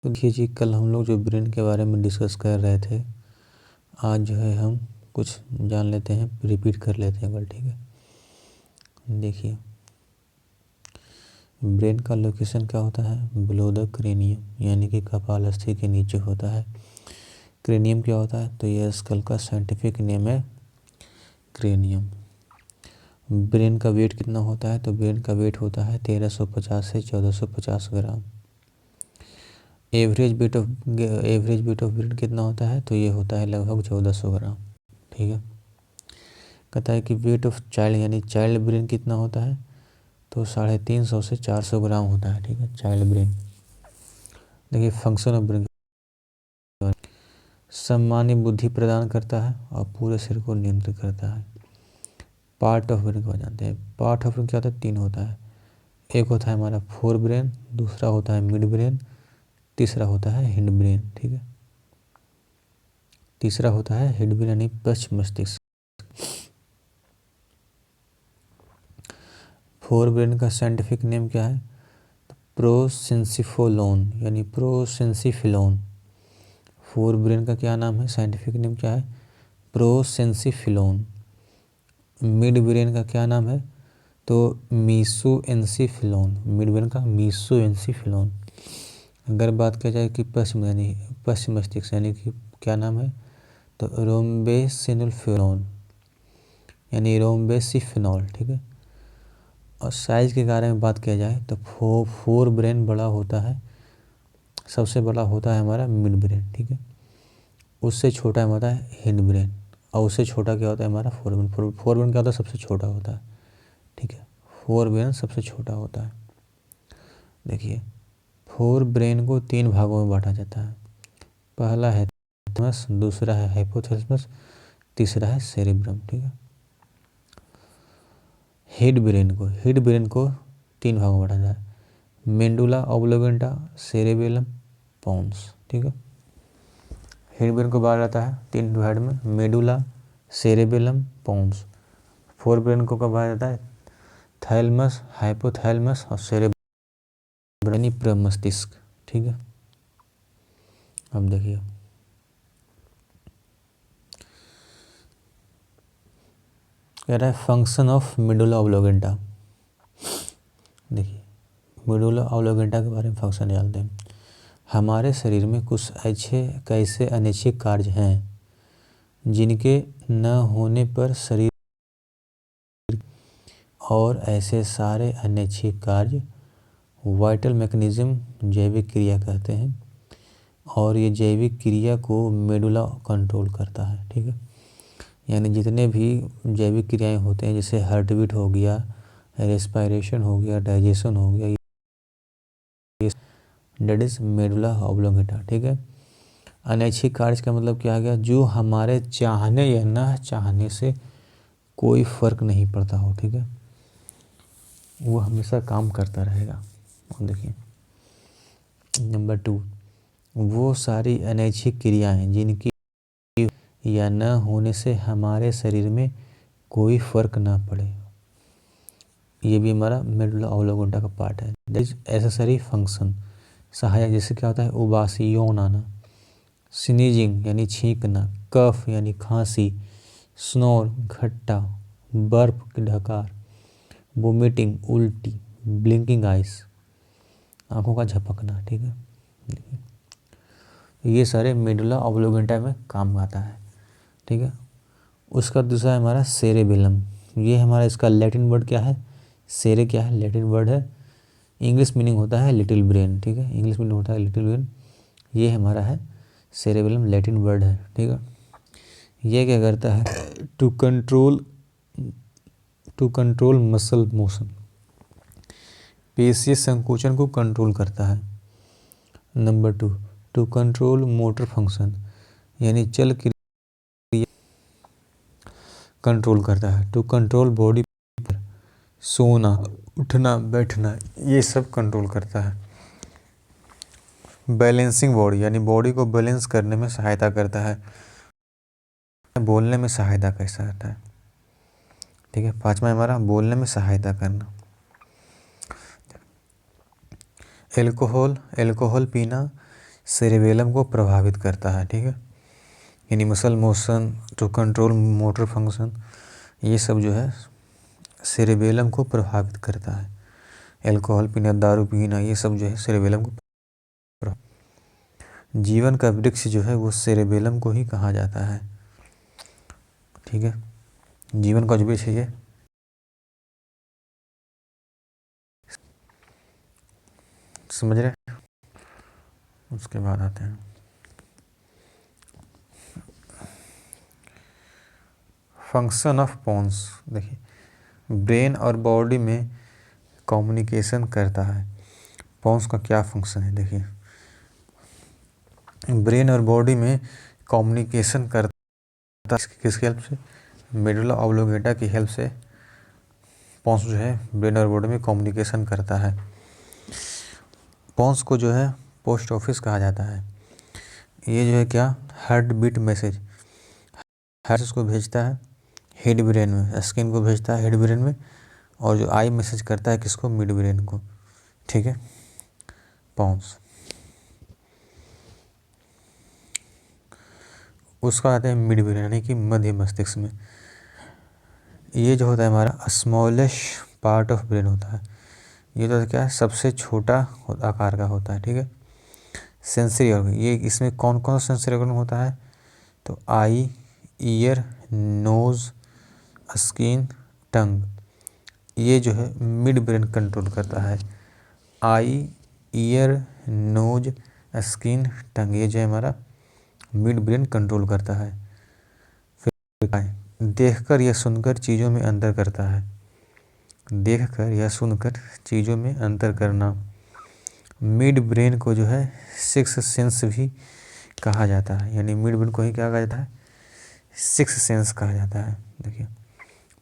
तो देखिए जी, कल हम लोग जो ब्रेन के बारे में डिस्कस कर रहे थे, आज जो है हम कुछ जान लेते हैं, रिपीट कर लेते हैं कल। ठीक है, देखिए ब्रेन का लोकेशन क्या होता है? बिलो द क्रेनियम, यानी कि कपालस्थि के नीचे होता है। क्रेनियम क्या होता है? तो यह स्कल का साइंटिफिक नेम है क्रेनियम। ब्रेन का वेट कितना होता है? तो ब्रेन का वेट होता है 1350 से 1450 ग्राम। एवरेज वेट ऑफ ब्रेन कितना होता है? तो ये होता है लगभग 1400 ग्राम। ठीक है, कहता है कि वेट ऑफ चाइल्ड यानी चाइल्ड ब्रेन कितना होता है? तो 350 से 400 ग्राम होता है। ठीक है, चाइल्ड ब्रेन। देखिए फंक्शन ऑफ ब्रेन, सामान्य बुद्धि प्रदान करता है और पूरे शरीर को नियंत्रित करता है। पार्ट ऑफ ब्रेन को जानते हैं। पार्ट ऑफ ब्रेन क्या होता है? 3 होता है। एक होता है हमारा फोर ब्रेन, दूसरा होता है मिड ब्रेन, तीसरा होता है हिंड ब्रेन। ठीक है, तीसरा होता है हेड ब्रेन यानी पश्च मस्तिष्क। फोर ब्रेन का साइंटिफिक नेम क्या है? प्रोसेंसिफोलोन यानी प्रोसेंसिफिलोन। फोर ब्रेन का क्या नाम है? साइंटिफिक नेम क्या है? प्रोसेंसिफिलोन। मिड ब्रेन का क्या नाम है? तो मीसोएंसिफिलोन। मिड ब्रेन का मीसोएंसिफिलोन। अगर बात किया जाए कि पश्चिम मस्तिष्क यानी कि क्या नाम है? तो रोम्बेसिनोल्फिनोन यानी रोम्बेसिफिनॉल। ठीक है, और साइज के बारे में बात किया जाए तो फोर ब्रेन बड़ा होता है, सबसे बड़ा होता है हमारा मिड ब्रेन। ठीक है, उससे छोटा हमारा हिंड ब्रेन, और उससे छोटा क्या होता है? हमारा फोर ब्रेन। फोर ब्रेन क्या होता है? सबसे छोटा होता है। ठीक है, फोर ब्रेन सबसे छोटा होता है। देखिए फोर ब्रेन को 3 भागों में बांटा जाता है। पहला है थैलेमस, दूसरा है हाइपोथैलेमस, तीसरा है सेरेब्रम। ठीक है, हेड ब्रेन को 3 भागों में बांटा जाता है। मेंडुला ऑब्लोगेंटा, सेरेबेलम, पोन्स। ठीक है, हेड ब्रेन को बांटा जाता है 3 डिवाइड में, medulla, cerebellum, pons. Fore brain को कब बांटा जाता है? थैलेमस, हाइपोथैलेमस और सेरेब्रम यानी प्रमस्तिष्क। ठीक है, अब देखिए कह रहा है फंक्शन ऑफ मेडुला ऑब्लोगेंटा। देखिए मेडुला ऑब्लोगेंटा के बारे में फंक्शन जानते हैं। हमारे शरीर में कुछ कैसे अनैच्छिक कार्य हैं जिनके न होने पर शरीर, और ऐसे सारे अनैच्छिक कार्य वाइटल मैकेनिज्म जैविक क्रिया कहते हैं, और ये जैविक क्रिया को मेडुला कंट्रोल करता है। ठीक है, यानी जितने भी जैविक क्रियाएं होते हैं, जैसे हार्ट बीट हो गया, रेस्पिरेशन हो गया, डाइजेशन हो गया, डेट इज मेडुला ऑब्लोंगेटा। ठीक है, अनैच्छिक कार्य का मतलब क्या आ गया? जो हमारे चाहने या न चाहने से कोई फर्क नहीं पड़ता हो। ठीक है, वो हमेशा काम करता रहेगा। और देखिए नंबर 2, वो सारी अनैच्छिक क्रियाएं जिनकी या न होने से हमारे शरीर में कोई फर्क ना पड़े, ये भी हमारा मेडुला ऑब्लोंगेटा का पार्ट है। दैट इज एसेसरी फंक्शन, सहायक। जैसे क्या होता है? उबासी, यौन आना, स्नीजिंग यानी छींकना, कफ यानी खांसी, स्नोर घट्टा, बर्फ की ढकार, वोमिटिंग उल्टी, ब्लिंकिंग आइस आंखों का झपकना। ठीक है, ये सारे मेडुला ऑब्लोंगेटा में काम आता है। ठीक है, उसका दूसरा है हमारा सेरेबेलम। ये हमारा, इसका लैटिन वर्ड क्या है? सेरे क्या है? लैटिन वर्ड है, इंग्लिश मीनिंग होता है लिटिल ब्रेन। ठीक है, इंग्लिश मीनिंग होता है लिटिल ब्रेन। ये हमारा है सेरेबेलम, लैटिन वर्ड है। ठीक है, ये क्या करता है? टू कंट्रोल मसल मोशन, पेशीय संकोचन को कंट्रोल करता है। Number 2, to control motor function यानी चल क्रिया कंट्रोल करता है। टू कंट्रोल बॉडी, सोना, उठना, बैठना, ये सब कंट्रोल करता है। बैलेंसिंग बॉडी यानी बॉडी को बैलेंस करने में सहायता करता है। बोलने में सहायता कैसा आता है? ठीक है, 5वां हमारा बोलने में सहायता करना। एल्कोहल पीना सेरेबेलम को प्रभावित करता है, ठीक है। यानी muscle motion to control motor function, ये सब जो है सेरेबेलम को प्रभावित करता है। अल्कोहल पीना, दारू पीना, ये सब जो है सेरेबेलम को जीवन का वृक्ष जो है वो सेरेबेलम को ही कहा जाता है, ठीक है। जीवन का जो वृक्ष है ये समझ रहे हैं। उसके बाद आते हैं फंक्शन ऑफ पोन्स। देखिए ब्रेन और बॉडी में कम्युनिकेशन करता है। पोन्स का क्या फंक्शन है, देखिए ब्रेन और बॉडी में कम्युनिकेशन करता है किसकी हेल्प से, मेडुला ऑब्लोंगेटा की हेल्प से पोन्स जो है ब्रेन और बॉडी में कम्युनिकेशन करता है। पोन्स को जो है पोस्ट ऑफिस कहा जाता है। ये जो है क्या, हार्ट बीट मैसेज हार्ट को भेजता है हेड ब्रेन में, स्किन को भेजता है हेड ब्रेन में, और जो आई मैसेज करता है किसको, मिड ब्रेन को, ठीक है। पोन्स उसका आते हैं मिड ब्रेन यानी कि मध्य मस्तिष्क में। ये जो होता है हमारा स्मॉलेस्ट पार्ट ऑफ ब्रेन होता है। ये तो क्या है, सबसे छोटा आकार का होता है, ठीक है। सेंसरी ऑर्गन, ये इसमें कौन कौन सा सेंसरी ऑर्गन होता है, तो आई, ईयर, नोज, स्किन, टंग, ये जो है मिड ब्रेन कंट्रोल करता है। आई, ईयर, नोज, स्किन, टंग, ये जो है हमारा मिड ब्रेन कंट्रोल करता है। फिर देखकर या सुनकर चीज़ों में अंतर करता है। देखकर या सुनकर चीज़ों में अंतर करना। मिड ब्रेन को जो है सिक्स सेंस भी कहा जाता है, यानी मिड ब्रेन को ही क्या कहा जाता है, सिक्स सेंस कहा जाता है। देखिए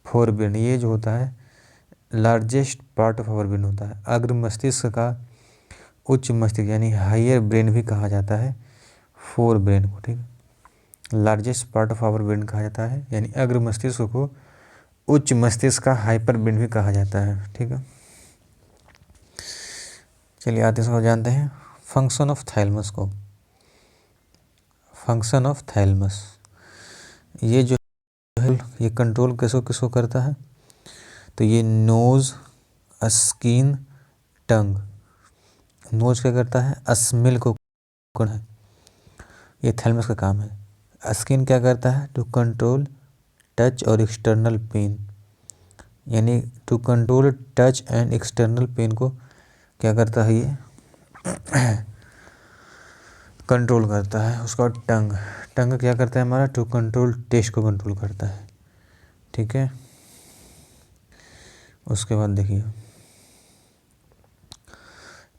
फोर ब्रेन, ये जो होता है largest part of our brain होता है। अग्र मस्तिष्क का उच्च मस्तिष्क यानी हायर ब्रेन भी कहा जाता है फोर ब्रेन को, ठीक है। Largest part of our brain कहा जाता है, यानी अग्र मस्तिष्क को उच्च मस्तिष्क का हाइपर ब्रेन भी कहा जाता है, ठीक है। चलिए आते हैं जानते हैं फंक्शन ऑफ थैलेमस को। फंक्शन ऑफ थैलेमस, ये जो है ये कंट्रोल किसको किसको करता है, तो ये नोज, स्किन, टंग। नोज क्या करता है, स्मेल को है, ये थैलेमस का काम है। स्किन क्या करता है, टू कंट्रोल टच और एक्सटर्नल पेन, यानी to control touch and external pain को क्या करता है, ये कंट्रोल करता है। उसका टंग, टंग क्या करता है हमारा, टू कंट्रोल टेस्ट को कंट्रोल करता है, ठीक है। उसके बाद देखिए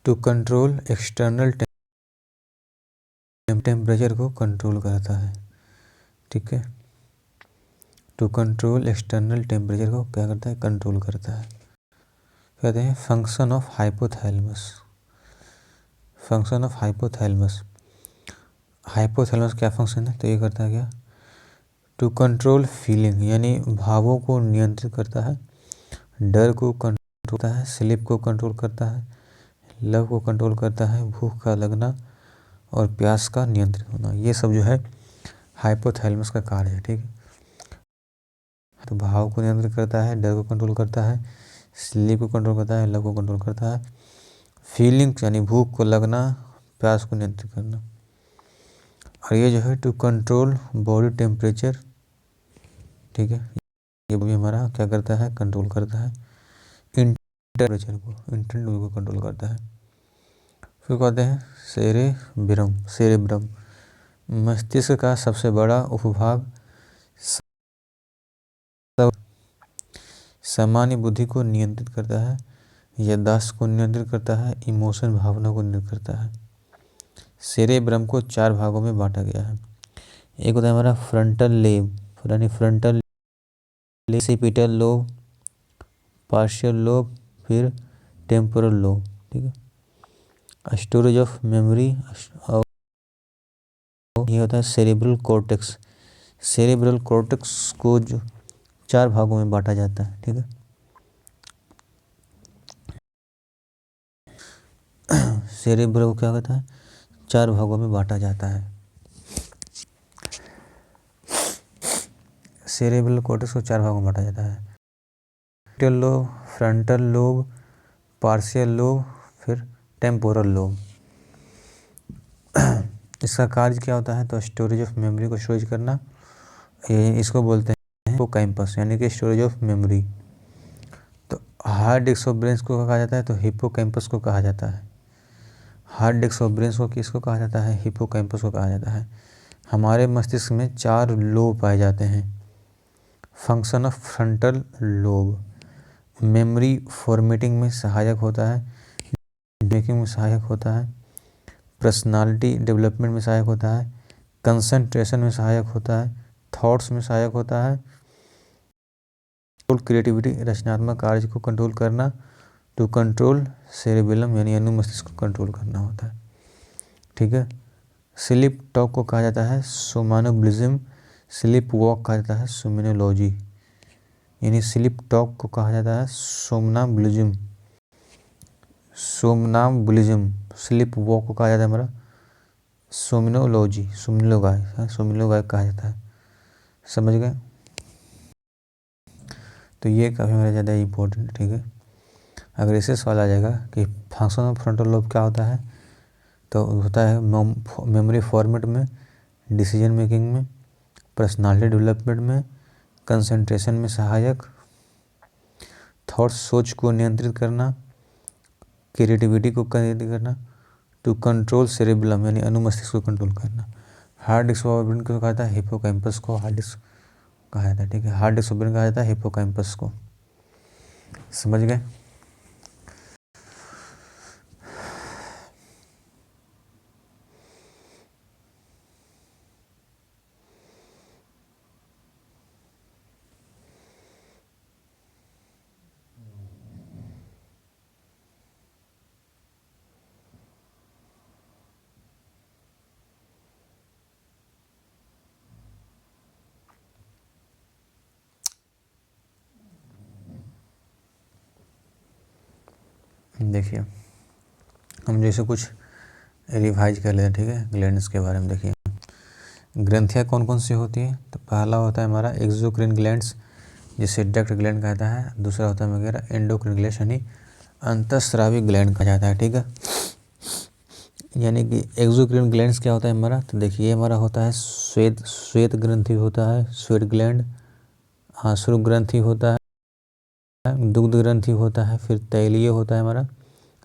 टू कंट्रोल एक्सटर्नल टेम्परेचर को कंट्रोल करता है, ठीक है। टू कंट्रोल एक्सटर्नल टेम्परेचर को क्या करता है, कंट्रोल करता है। कहते हैं function of hypothalamus. Function of hypothalamus, hypothalamus क्या फंक्शन है, तो ये करता है क्या, टू कंट्रोल फीलिंग यानी भावों को नियंत्रित करता है, डर को कंट्रोल करता है, स्लीप को कंट्रोल करता है, लव को कंट्रोल करता है, भूख का लगना और प्यास का नियंत्रित होना, ये सब जो है हाइपोथैलेमस का कार्य है, ठीक है। तो भाव को नियंत्रित करता है, डर को कंट्रोल करता है, स्लीप को कंट्रोल करता है, लव को कंट्रोल करता है, फीलिंग्स यानी भूख को लगना, प्यास को नियंत्रित करना, और ये जो है टू कंट्रोल बॉडी टेम्परेचर, ठीक है। ये भी हमारा क्या करता है, कंट्रोल करता है टेम्परेचर को, इंटेंट को कंट्रोल करता है। फिर कहते हैं सेरेब्रम। सेरेब्रम मस्तिष्क का सबसे बड़ा उपभाग, सामान्य बुद्धि को नियंत्रित करता है, याददाश्त को नियंत्रित करता है, इमोशन भावना को नियंत्रित करता है। सेरेब्रम को चार भागों में बांटा गया है। एक होता है हमारा फ्रंटल लेब, यानी फ्रंटल सेपिटल लोब, पार्शियल लोब, फिर टेम्पोरल लोब, ठीक है। स्टोरेज ऑफ मेमोरी, और ये होता है सेरेब्रल कॉर्टेक्स। सेरेब्रल कॉर्टेक्स को जो चार भागों में बांटा जाता है, ठीक है। सेरेब्रल को क्या कहता है, 4 भागों में बांटा जाता है। सेरेब्रल कॉर्टेक्स को 4 भागों में बांटा जाता है। Parietal lobe, frontal lobe, partial lobe, फिर टेम्पोरल लोब। इसका कार्य क्या होता है? तो स्टोरेज ऑफ मेमोरी को स्टोरेज करना, इसको बोलते हैं हिप्पोकैम्पस, यानी कि स्टोरेज ऑफ मेमोरी। तो हार्ड डिस्क ऑफ ब्रेन को कहा जाता है, तो हिप्पोकैम्पस को कहा जाता है। हार्ड डिस्क ऑफ ब्रेन को किसको कहा जाता है? हिप्पोकैम्पस को कहा जाता है। हमारे मस्तिष्क में 4 लोब पाए जाते हैं। Function of frontal lobe, memory formatting में सहायक होता है, मेकिंग में सहायक होता है, पर्सनालिटी डेवलपमेंट में सहायक होता है, कंसंट्रेशन में सहायक होता है, थॉट्स में सहायक होता है, क्रिएटिविटी रचनात्मक कार्य को कंट्रोल करना, टू कंट्रोल सेरेबेलम यानी अनुमस्तिष्क को कंट्रोल करना होता है। ठीक है। स्लीप टॉक को कहा जाता है सोमानोब्लिज्म, स्लीप वॉक कहा जाता है सोमिनोलॉजी, यानी स्लीप टॉक को कहा जाता है सोमनाम्बुलिज्म, स्लीप वॉक को कहा जाता है हमारा सोमिनोलॉजी, सोमिनोलॉगाय कहा जाता है। समझ गए? तो ये काफ़ी मेरा ज़्यादा इम्पोर्टेंट। ठीक है। अगर इससे सवाल आ जाएगा कि फंक्शन ऑफ फ्रंटल लोब क्या होता है, तो होता है मेमोरी फॉर्मेट में, डिसीजन मेकिंग में, पर्सनालिटी डेवलपमेंट में, कंसंट्रेशन में सहायक, थॉट्स सोच को नियंत्रित करना, क्रिएटिविटी को नियंत्रित करना, टू कंट्रोल सेरेबेलम यानी अनुमस्तिष्क को कंट्रोल करना। हार्ड डिस्क ऑफ ब्रेन को कहा जाता है हिप्पोकैम्पस को हार्ड डिस्क कहा जाता है। ठीक है। हार्ड डिस्क ऑफ ब्रेन कहा जाता है हिप्पोकैम्पस को। समझ गए? देखिए, हम जैसे कुछ रिवाइज कर लेते हैं। ठीक है। ग्लैंड्स के बारे में देखिए, ग्रंथियाँ कौन कौन सी होती हैं? तो पहला होता है हमारा एक्सोक्राइन ग्लैंड्स, जिसे डक्ट ग्लैंड कहता है। दूसरा होता है वगैरह एंडोक्राइन ग्लैंड यानी अंतःस्रावी ग्लैंड कहा जाता है। ठीक है। यानी कि एक्सोक्राइन ग्लैंड्स क्या होता है हमारा? तो देखिए, हमारा होता है श्वेत ग्रंथि होता है, श्वेत ग्लैंड, आश्रु ग्रंथि होता है, दुग्ध ग्रंथि होता है, फिर तैलीय होता है हमारा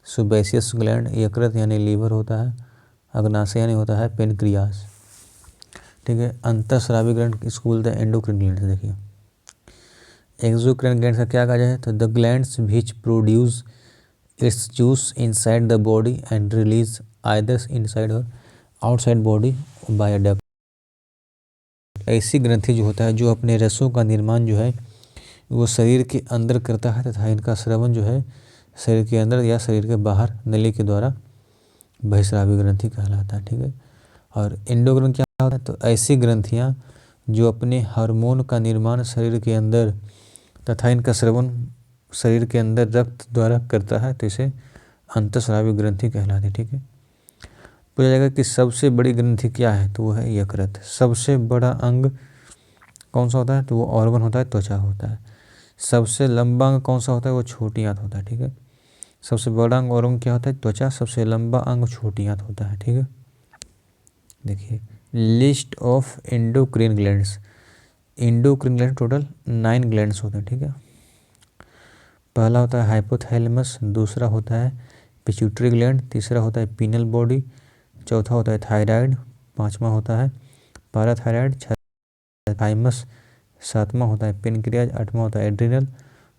सुबैसियस ग्लैंड, यकृत यानी लीवर होता है, अग्नाशय यानी होता है पेनक्रियास। ठीक है। अंतःस्रावी ग्लैंड इसको बोलते हैं एंडोक्राइन ग्लैंड। देखिए, एक्सोक्राइन ग्लैंड का क्या कहा जाए? तो the glands which produce it's juice inside the body and release either inside और आउटसाइड बॉडी बाय डक्ट। ऐसी ग्रंथि जो होता है जो अपने रसों का निर्माण जो है वो शरीर के अंदर करता है तथा इनका स्रवन जो है शरीर के अंदर या शरीर के बाहर नली के द्वारा बहिस्रावी ग्रंथि कहलाता है। ठीक है। और एंडोक्राइन क्या होता है? तो ऐसी ग्रंथियाँ जो अपने हार्मोन का निर्माण शरीर के अंदर तथा इनका स्रवन शरीर के अंदर रक्त द्वारा करता है, तो इसे अंतःस्रावी ग्रंथि कहलाती है। ठीक है। पूछा जाएगा कि सबसे बड़ी ग्रंथि क्या है? तो वो है यकृत। सबसे बड़ा अंग कौन सा होता है? तो वो ऑर्गन होता है, त्वचा होता है। सबसे लंबा अंग कौन सा होता है? वो छोटी आंत होता है। ठीक है। सबसे बड़ा अंग ऑर्गन क्या होता है? त्वचा। सबसे लंबा अंग छोटी आंत होता है। ठीक है। देखिए, list of endocrine glands. Endocrine gland total 9 glands होते हैं। ठीक है। पहला होता है हाइपोथैलेमस, दूसरा होता है पिट्यूटरी ग्लैंड, तीसरा होता है पीनल बॉडी, चौथा होता है थायराइड, पांचवा होता है पैराथायराइड, छठा थाइमस, सातवां होता है पेनक्रियाज, आठवां होता है एड्रिनल,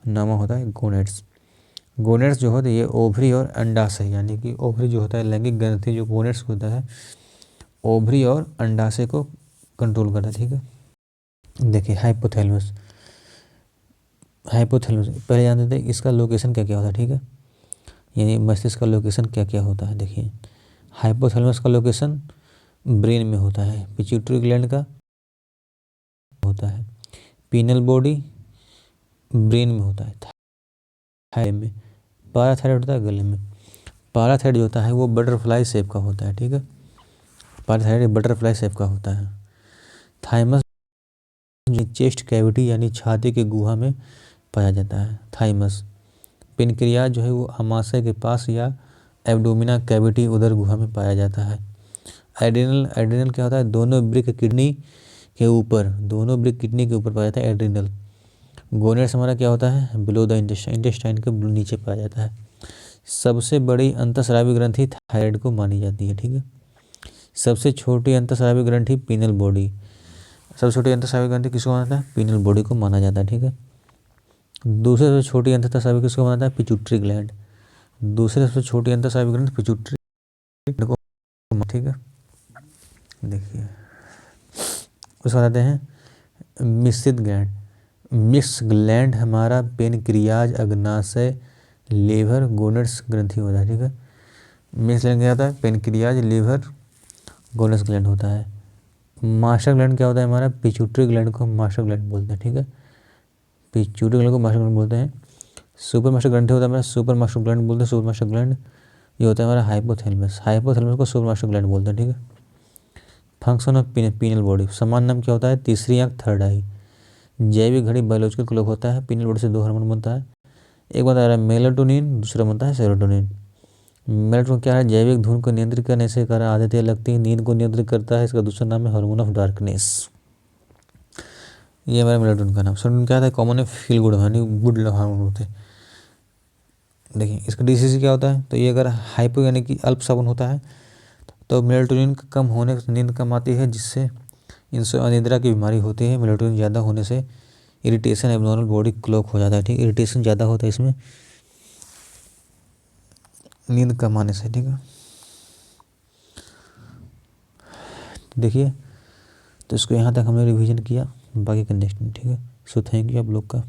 नौवां होता है गोनेट्स। गोनेट्स जो होता है ये ओवरी और अंडाशय, यानी कि ओवरी जो होता है लैंगिक ग्रंथि, जो गोनेट्स होता है ओवरी और अंडाशय को कंट्रोल करता है। ठीक है। देखिए, हाइपोथैलेमस पहले जानते थे इसका लोकेशन क्या क्या होता है। ठीक है। यानी मस्तिष्क का लोकेशन क्या क्या होता है। देखिए, हाइपोथैलेमस का लोकेशन ब्रेन में होता है, पिट्यूटरी ग्लैंड का होता है, पीनल बॉडी ब्रेन में होता है, थायराइड में, पैराथायराइड होता है गले में। पैराथायराइड जो होता है वो बटरफ्लाई शेप का होता है। ठीक है। पैराथायराइड बटरफ्लाई शेप का होता है। थाइमस चेस्ट कैविटी यानी छाती के गुहा में पाया जाता है। थाइमस। पेनक्रियाज जो है वो अमाशय के पास या एब्डोमिना कैविटी उदर गुहा में पाया जाता है। एड्रिनल। एड्रिनल क्या होता है? दोनों ब्रिक किडनी के ऊपर पाया जाता है एड्रिनल। गोनेड्स हमारा क्या होता है? बिलो द इंटेस्टाइन, इंटेस्टाइन के नीचे पाया जाता है। सबसे बड़ी अंतःस्रावी ग्रंथि थायराइड को मानी जाती है। ठीक है। सबसे छोटी अंतःस्रावी ग्रंथि पीनल बॉडी। सबसे छोटी अंतःस्रावी ग्रंथि किसको माना जाता है? पीनल बॉडी को माना जाता है। ठीक है। दूसरे सबसे छोटी अंतःस्रावी किसको माना जाता है? Pituitary gland. दूसरे सबसे छोटी अंतःस्रावी ग्रंथि पिट्यूटरी को। ठीक है। देखिए उसको बताते हैं मिश्रित ग्लैंड। मिक्स ग्लैंड हमारा पेनक्रियाज, अग्नाशय, लीवर, गोनेड्स ग्रंथि होता है। ठीक है। मिक्स ग्लैंड क्या होता है? पेनक्रियाज, लीवर, गोनेड्स ग्लैंड होता है। मास्टर ग्लैंड क्या होता है हमारा? पिट्यूटरी ग्लैंड को हम मास्टर ग्लैंड बोलते हैं। ठीक है। पिट्यूटरी ग्लैंड को मास्टर ग्लैंड बोलते हैं। सुपर मास्टर ग्लैंड होता है हमारा, सुपर मास्टर ग्लैंड बोलते हैं। सुपर मास्टर ग्लैंड ये होता है हमारा हाइपोथैलेमस। हाइपोथैलेमस को सुपर मास्टर ग्लैंड बोलते हैं। ठीक है। Function of pineal body. समान नाम क्या होता है? तीसरी आंख, थर्ड आई। जैविक घड़ी बायोलॉजिकल क्लॉक होता है। पीनल बॉडी से दो हार्मोन बनता है। एक बनता है मेलाटोनिन, दूसरा बनता है सेरोटोनिन। मेलाटोनिन क्या है? जैविक धुन को नियंत्रित करने से कारण आदतें लगती हैं, नींद को नियंत्रित करता है। इसका दूसरा नाम है हार्मोन ऑफ डार्कनेस। ये हमारा मेलाटोनिन का नाम। सेरोटोनिन क्या था? कॉमन है फील गुड यानी गुड हार्मोन होते हैं। देखिए इसका डिसीज क्या होता है? तो ये अगर हाइपो यानी कि अल्प श्रवण होता है तो मेलाटोनिन कम होने से नींद कम आती है, जिससे इनसे अनिद्रा की बीमारी होती है। मेलाटोनिन ज़्यादा होने से इरिटेशन, एबनॉर्मल बॉडी क्लॉक हो जाता है। ठीक है। इरिटेशन ज़्यादा होता है इसमें नींद कम आने से। ठीक है। देखिए तो इसको यहाँ तक हमने रिवीजन किया, बाकी का नेक्स्ट में। ठीक है। सो थैंक यू आप लोग का।